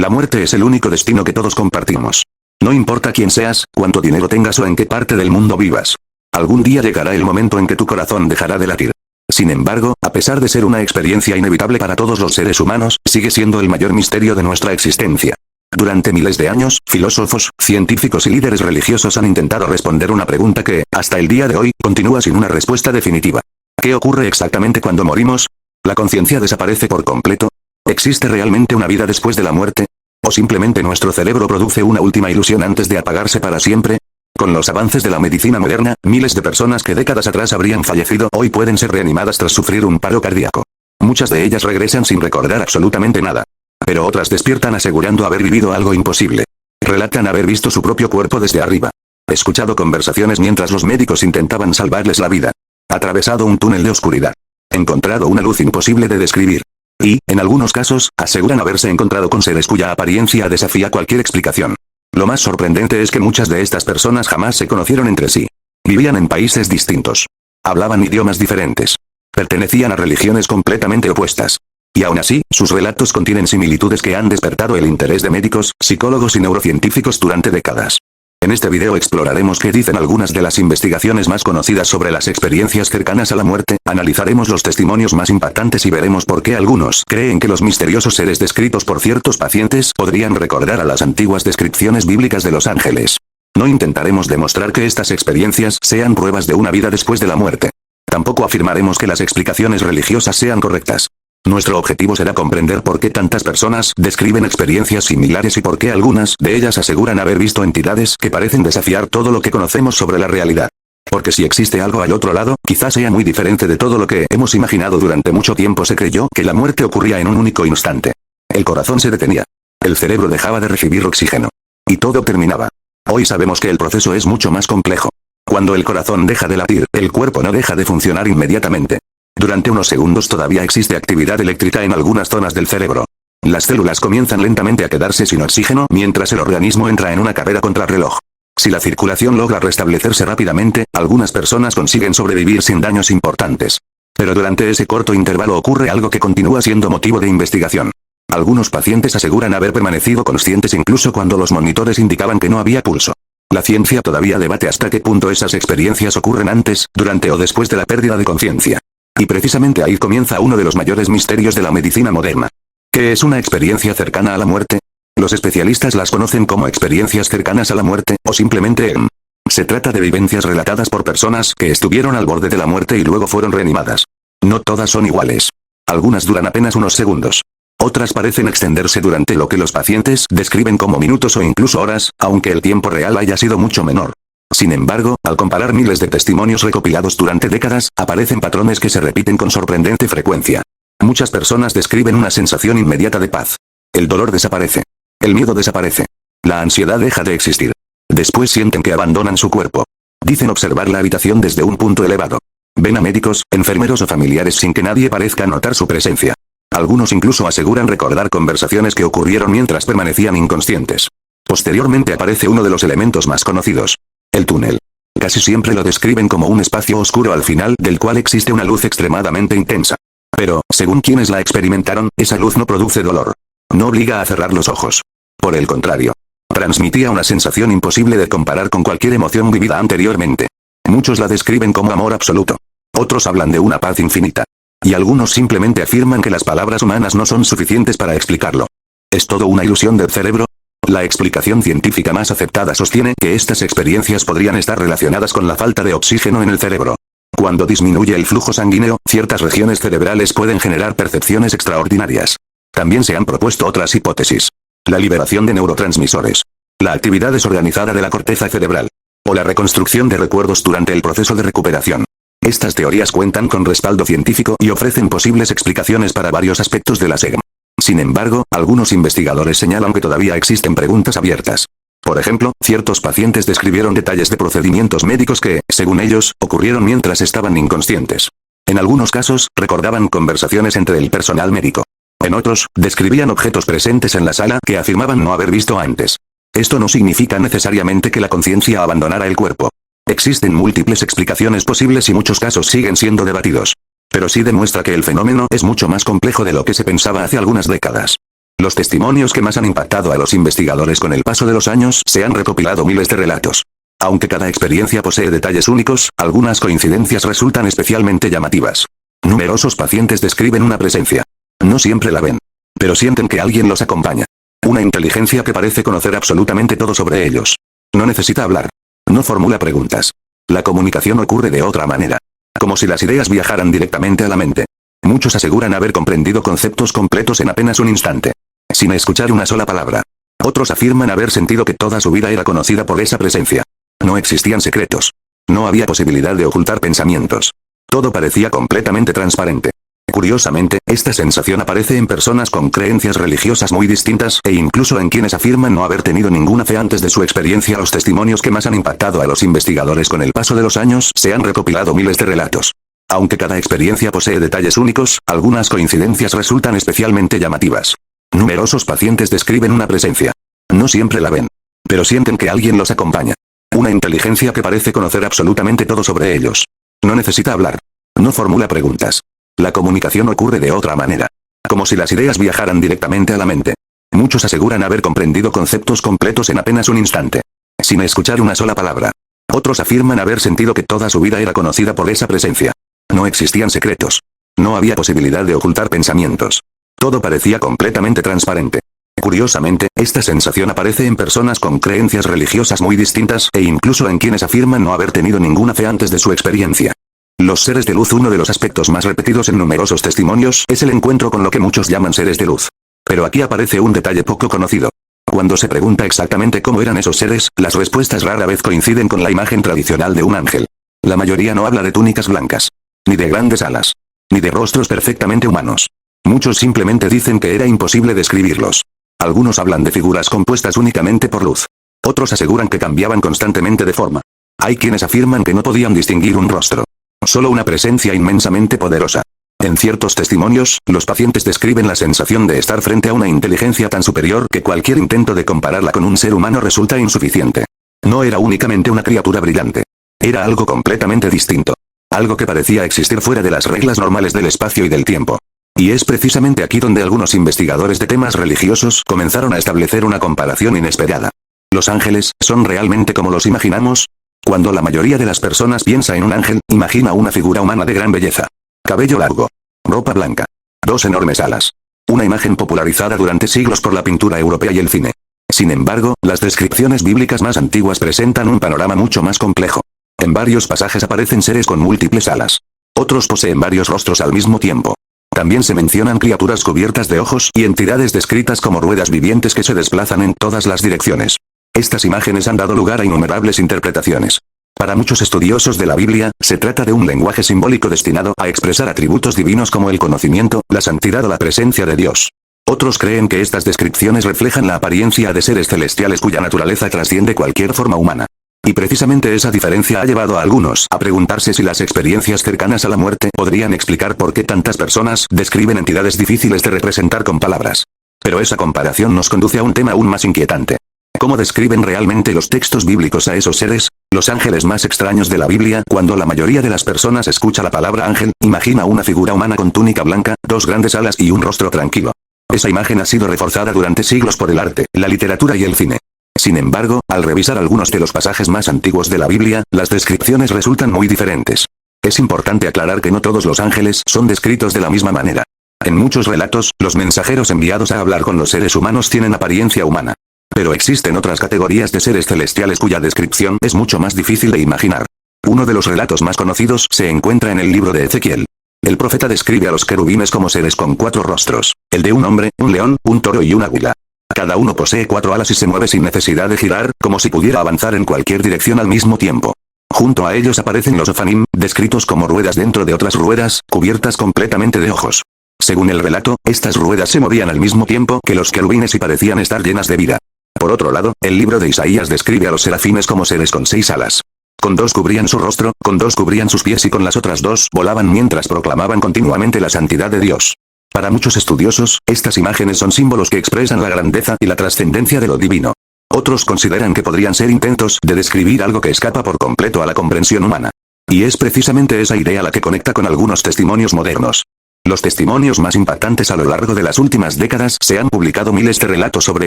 La muerte es el único destino que todos compartimos. No importa quién seas, cuánto dinero tengas o en qué parte del mundo vivas. Algún día llegará el momento en que tu corazón dejará de latir. Sin embargo, a pesar de ser una experiencia inevitable para todos los seres humanos, sigue siendo el mayor misterio de nuestra existencia. Durante miles de años, filósofos, científicos y líderes religiosos han intentado responder una pregunta que, hasta el día de hoy, continúa sin una respuesta definitiva. ¿Qué ocurre exactamente cuando morimos? ¿La conciencia desaparece por completo? ¿Existe realmente una vida después de la muerte? ¿O simplemente nuestro cerebro produce una última ilusión antes de apagarse para siempre? Con los avances de la medicina moderna, miles de personas que décadas atrás habrían fallecido hoy pueden ser reanimadas tras sufrir un paro cardíaco. Muchas de ellas regresan sin recordar absolutamente nada. Pero otras despiertan asegurando haber vivido algo imposible. Relatan haber visto su propio cuerpo desde arriba. Escuchado conversaciones mientras los médicos intentaban salvarles la vida. Atravesado un túnel de oscuridad. Encontrado una luz imposible de describir. Y, en algunos casos, aseguran haberse encontrado con seres cuya apariencia desafía cualquier explicación. Lo más sorprendente es que muchas de estas personas jamás se conocieron entre sí. Vivían en países distintos. Hablaban idiomas diferentes. Pertenecían a religiones completamente opuestas. Y aún así, sus relatos contienen similitudes que han despertado el interés de médicos, psicólogos y neurocientíficos durante décadas. En este video exploraremos qué dicen algunas de las investigaciones más conocidas sobre las experiencias cercanas a la muerte, analizaremos los testimonios más impactantes y veremos por qué algunos creen que los misteriosos seres descritos por ciertos pacientes podrían recordar a las antiguas descripciones bíblicas de los ángeles. No intentaremos demostrar que estas experiencias sean pruebas de una vida después de la muerte. Tampoco afirmaremos que las explicaciones religiosas sean correctas. Nuestro objetivo será comprender por qué tantas personas describen experiencias similares y por qué algunas de ellas aseguran haber visto entidades que parecen desafiar todo lo que conocemos sobre la realidad. Porque si existe algo al otro lado, quizás sea muy diferente de todo lo que hemos imaginado. Durante mucho tiempo se creyó que la muerte ocurría en un único instante. El corazón se detenía. El cerebro dejaba de recibir oxígeno. Y todo terminaba. Hoy sabemos que el proceso es mucho más complejo. Cuando el corazón deja de latir, el cuerpo no deja de funcionar inmediatamente. Durante unos segundos todavía existe actividad eléctrica en algunas zonas del cerebro. Las células comienzan lentamente a quedarse sin oxígeno mientras el organismo entra en una carrera contrarreloj. Si la circulación logra restablecerse rápidamente, algunas personas consiguen sobrevivir sin daños importantes. Pero durante ese corto intervalo ocurre algo que continúa siendo motivo de investigación. Algunos pacientes aseguran haber permanecido conscientes incluso cuando los monitores indicaban que no había pulso. La ciencia todavía debate hasta qué punto esas experiencias ocurren antes, durante o después de la pérdida de conciencia. Y precisamente ahí comienza uno de los mayores misterios de la medicina moderna. ¿Qué es una experiencia cercana a la muerte? Los especialistas las conocen como experiencias cercanas a la muerte, o simplemente EM. Se trata de vivencias relatadas por personas que estuvieron al borde de la muerte y luego fueron reanimadas. No todas son iguales. Algunas duran apenas unos segundos. Otras parecen extenderse durante lo que los pacientes describen como minutos o incluso horas, aunque el tiempo real haya sido mucho menor. Sin embargo, al comparar miles de testimonios recopilados durante décadas, aparecen patrones que se repiten con sorprendente frecuencia. Muchas personas describen una sensación inmediata de paz. El dolor desaparece. El miedo desaparece. La ansiedad deja de existir. Después sienten que abandonan su cuerpo. Dicen observar la habitación desde un punto elevado. Ven a médicos, enfermeros o familiares sin que nadie parezca notar su presencia. Algunos incluso aseguran recordar conversaciones que ocurrieron mientras permanecían inconscientes. Posteriormente aparece uno de los elementos más conocidos. El túnel. Casi siempre lo describen como un espacio oscuro al final del cual existe una luz extremadamente intensa. Pero, según quienes la experimentaron, esa luz no produce dolor. No obliga a cerrar los ojos. Por el contrario. Transmitía una sensación imposible de comparar con cualquier emoción vivida anteriormente. Muchos la describen como amor absoluto. Otros hablan de una paz infinita. Y algunos simplemente afirman que las palabras humanas no son suficientes para explicarlo. ¿Es todo una ilusión del cerebro? La explicación científica más aceptada sostiene que estas experiencias podrían estar relacionadas con la falta de oxígeno en el cerebro. Cuando disminuye el flujo sanguíneo, ciertas regiones cerebrales pueden generar percepciones extraordinarias. También se han propuesto otras hipótesis. La liberación de neurotransmisores. La actividad desorganizada de la corteza cerebral. O la reconstrucción de recuerdos durante el proceso de recuperación. Estas teorías cuentan con respaldo científico y ofrecen posibles explicaciones para varios aspectos de la SEGM. Sin embargo, algunos investigadores señalan que todavía existen preguntas abiertas. Por ejemplo, ciertos pacientes describieron detalles de procedimientos médicos que, según ellos, ocurrieron mientras estaban inconscientes. En algunos casos, recordaban conversaciones entre el personal médico. En otros, describían objetos presentes en la sala que afirmaban no haber visto antes. Esto no significa necesariamente que la conciencia abandonara el cuerpo. Existen múltiples explicaciones posibles y muchos casos siguen siendo debatidos. Pero sí demuestra que el fenómeno es mucho más complejo de lo que se pensaba hace algunas décadas. Los testimonios que más han impactado a los investigadores con el paso de los años se han recopilado miles de relatos. Aunque cada experiencia posee detalles únicos, algunas coincidencias resultan especialmente llamativas. Numerosos pacientes describen una presencia. No siempre la ven, pero sienten que alguien los acompaña. Una inteligencia que parece conocer absolutamente todo sobre ellos. No necesita hablar. No formula preguntas. La comunicación ocurre de otra manera. Como si las ideas viajaran directamente a la mente. Muchos aseguran haber comprendido conceptos completos en apenas un instante. Sin escuchar una sola palabra. Otros afirman haber sentido que toda su vida era conocida por esa presencia. No existían secretos. No había posibilidad de ocultar pensamientos. Todo parecía completamente transparente. Curiosamente, esta sensación aparece en personas con creencias religiosas muy distintas e incluso en quienes afirman no haber tenido ninguna fe antes de su experiencia. Los testimonios que más han impactado a los investigadores con el paso de los años se han recopilado miles de relatos. Aunque cada experiencia posee detalles únicos, algunas coincidencias resultan especialmente llamativas. Numerosos pacientes describen una presencia. No siempre la ven, pero sienten que alguien los acompaña. Una inteligencia que parece conocer absolutamente todo sobre ellos. No necesita hablar. No formula preguntas. La comunicación ocurre de otra manera. Como si las ideas viajaran directamente a la mente. Muchos aseguran haber comprendido conceptos completos en apenas un instante. Sin escuchar una sola palabra. Otros afirman haber sentido que toda su vida era conocida por esa presencia. No existían secretos. No había posibilidad de ocultar pensamientos. Todo parecía completamente transparente. Curiosamente, esta sensación aparece en personas con creencias religiosas muy distintas e incluso en quienes afirman no haber tenido ninguna fe antes de su experiencia. Los seres de luz. Uno de los aspectos más repetidos en numerosos testimonios es el encuentro con lo que muchos llaman seres de luz. Pero aquí aparece un detalle poco conocido. Cuando se pregunta exactamente cómo eran esos seres, las respuestas rara vez coinciden con la imagen tradicional de un ángel. La mayoría no habla de túnicas blancas, ni de grandes alas, ni de rostros perfectamente humanos. Muchos simplemente dicen que era imposible describirlos. Algunos hablan de figuras compuestas únicamente por luz. Otros aseguran que cambiaban constantemente de forma. Hay quienes afirman que no podían distinguir un rostro. Solo una presencia inmensamente poderosa. En ciertos testimonios, los pacientes describen la sensación de estar frente a una inteligencia tan superior que cualquier intento de compararla con un ser humano resulta insuficiente. No era únicamente una criatura brillante. Era algo completamente distinto. Algo que parecía existir fuera de las reglas normales del espacio y del tiempo. Y es precisamente aquí donde algunos investigadores de temas religiosos comenzaron a establecer una comparación inesperada. ¿Los ángeles son realmente como los imaginamos? Cuando la mayoría de las personas piensa en un ángel, imagina una figura humana de gran belleza. Cabello largo. Ropa blanca. Dos enormes alas. Una imagen popularizada durante siglos por la pintura europea y el cine. Sin embargo, las descripciones bíblicas más antiguas presentan un panorama mucho más complejo. En varios pasajes aparecen seres con múltiples alas. Otros poseen varios rostros al mismo tiempo. También se mencionan criaturas cubiertas de ojos y entidades descritas como ruedas vivientes que se desplazan en todas las direcciones. Estas imágenes han dado lugar a innumerables interpretaciones. Para muchos estudiosos de la Biblia, se trata de un lenguaje simbólico destinado a expresar atributos divinos como el conocimiento, la santidad o la presencia de Dios. Otros creen que estas descripciones reflejan la apariencia de seres celestiales cuya naturaleza trasciende cualquier forma humana. Y precisamente esa diferencia ha llevado a algunos a preguntarse si las experiencias cercanas a la muerte podrían explicar por qué tantas personas describen entidades difíciles de representar con palabras. Pero esa comparación nos conduce a un tema aún más inquietante. ¿Cómo describen realmente los textos bíblicos a esos seres? Los ángeles más extraños de la Biblia. Cuando la mayoría de las personas escucha la palabra ángel, imagina una figura humana con túnica blanca, dos grandes alas y un rostro tranquilo. Esa imagen ha sido reforzada durante siglos por el arte, la literatura y el cine. Sin embargo, al revisar algunos de los pasajes más antiguos de la Biblia, las descripciones resultan muy diferentes. Es importante aclarar que no todos los ángeles son descritos de la misma manera. En muchos relatos, los mensajeros enviados a hablar con los seres humanos tienen apariencia humana. Pero existen otras categorías de seres celestiales cuya descripción es mucho más difícil de imaginar. Uno de los relatos más conocidos se encuentra en el libro de Ezequiel. El profeta describe a los querubines como seres con 4 rostros, el de un hombre, un león, un toro y un águila. Cada uno posee 4 alas y se mueve sin necesidad de girar, como si pudiera avanzar en cualquier dirección al mismo tiempo. Junto a ellos aparecen los ofanim, descritos como ruedas dentro de otras ruedas, cubiertas completamente de ojos. Según el relato, estas ruedas se movían al mismo tiempo que los querubines y parecían estar llenas de vida. Por otro lado, el libro de Isaías describe a los serafines como seres con 6 alas. Con 2 cubrían su rostro, con 2 cubrían sus pies y con las otras 2 volaban mientras proclamaban continuamente la santidad de Dios. Para muchos estudiosos, estas imágenes son símbolos que expresan la grandeza y la trascendencia de lo divino. Otros consideran que podrían ser intentos de describir algo que escapa por completo a la comprensión humana. Y es precisamente esa idea la que conecta con algunos testimonios modernos. Los testimonios más impactantes a lo largo de las últimas décadas se han publicado miles de relatos sobre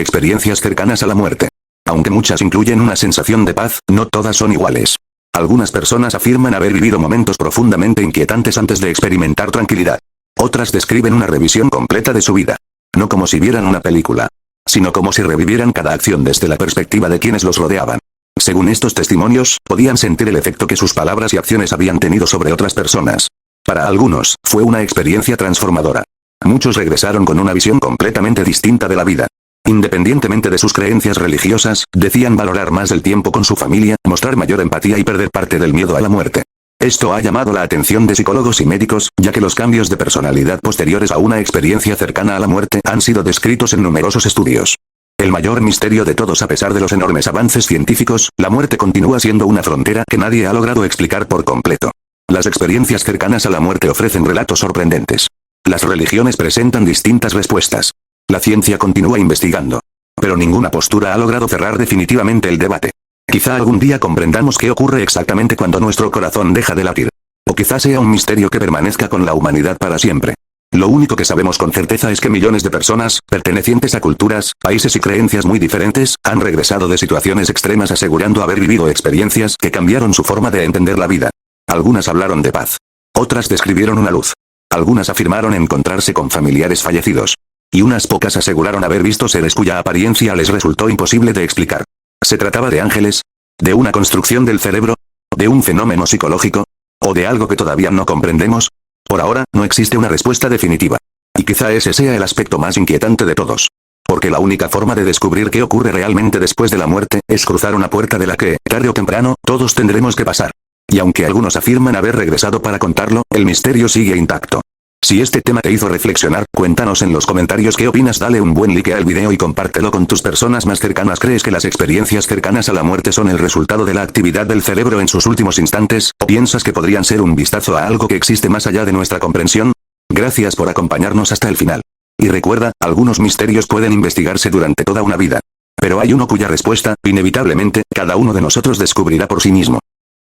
experiencias cercanas a la muerte. Aunque muchas incluyen una sensación de paz, no todas son iguales. Algunas personas afirman haber vivido momentos profundamente inquietantes antes de experimentar tranquilidad. Otras describen una revisión completa de su vida. No como si vieran una película, sino como si revivieran cada acción desde la perspectiva de quienes los rodeaban. Según estos testimonios, podían sentir el efecto que sus palabras y acciones habían tenido sobre otras personas. Para algunos, fue una experiencia transformadora. Muchos regresaron con una visión completamente distinta de la vida. Independientemente de sus creencias religiosas, decían valorar más el tiempo con su familia, mostrar mayor empatía y perder parte del miedo a la muerte. Esto ha llamado la atención de psicólogos y médicos, ya que los cambios de personalidad posteriores a una experiencia cercana a la muerte han sido descritos en numerosos estudios. El mayor misterio de todos, a pesar de los enormes avances científicos, la muerte continúa siendo una frontera que nadie ha logrado explicar por completo. Las experiencias cercanas a la muerte ofrecen relatos sorprendentes. Las religiones presentan distintas respuestas. La ciencia continúa investigando. Pero ninguna postura ha logrado cerrar definitivamente el debate. Quizá algún día comprendamos qué ocurre exactamente cuando nuestro corazón deja de latir. O quizá sea un misterio que permanezca con la humanidad para siempre. Lo único que sabemos con certeza es que millones de personas, pertenecientes a culturas, países y creencias muy diferentes, han regresado de situaciones extremas asegurando haber vivido experiencias que cambiaron su forma de entender la vida. Algunas hablaron de paz. Otras describieron una luz. Algunas afirmaron encontrarse con familiares fallecidos. Y unas pocas aseguraron haber visto seres cuya apariencia les resultó imposible de explicar. ¿Se trataba de ángeles? ¿De una construcción del cerebro? ¿De un fenómeno psicológico? ¿O de algo que todavía no comprendemos? Por ahora, no existe una respuesta definitiva. Y quizá ese sea el aspecto más inquietante de todos. Porque la única forma de descubrir qué ocurre realmente después de la muerte, es cruzar una puerta de la que, tarde o temprano, todos tendremos que pasar. Y aunque algunos afirman haber regresado para contarlo, el misterio sigue intacto. Si este tema te hizo reflexionar, cuéntanos en los comentarios qué opinas. Dale un buen like al video y compártelo con tus personas más cercanas. ¿Crees que las experiencias cercanas a la muerte son el resultado de la actividad del cerebro en sus últimos instantes, o piensas que podrían ser un vistazo a algo que existe más allá de nuestra comprensión? Gracias por acompañarnos hasta el final. Y recuerda, algunos misterios pueden investigarse durante toda una vida. Pero hay uno cuya respuesta, inevitablemente, cada uno de nosotros descubrirá por sí mismo.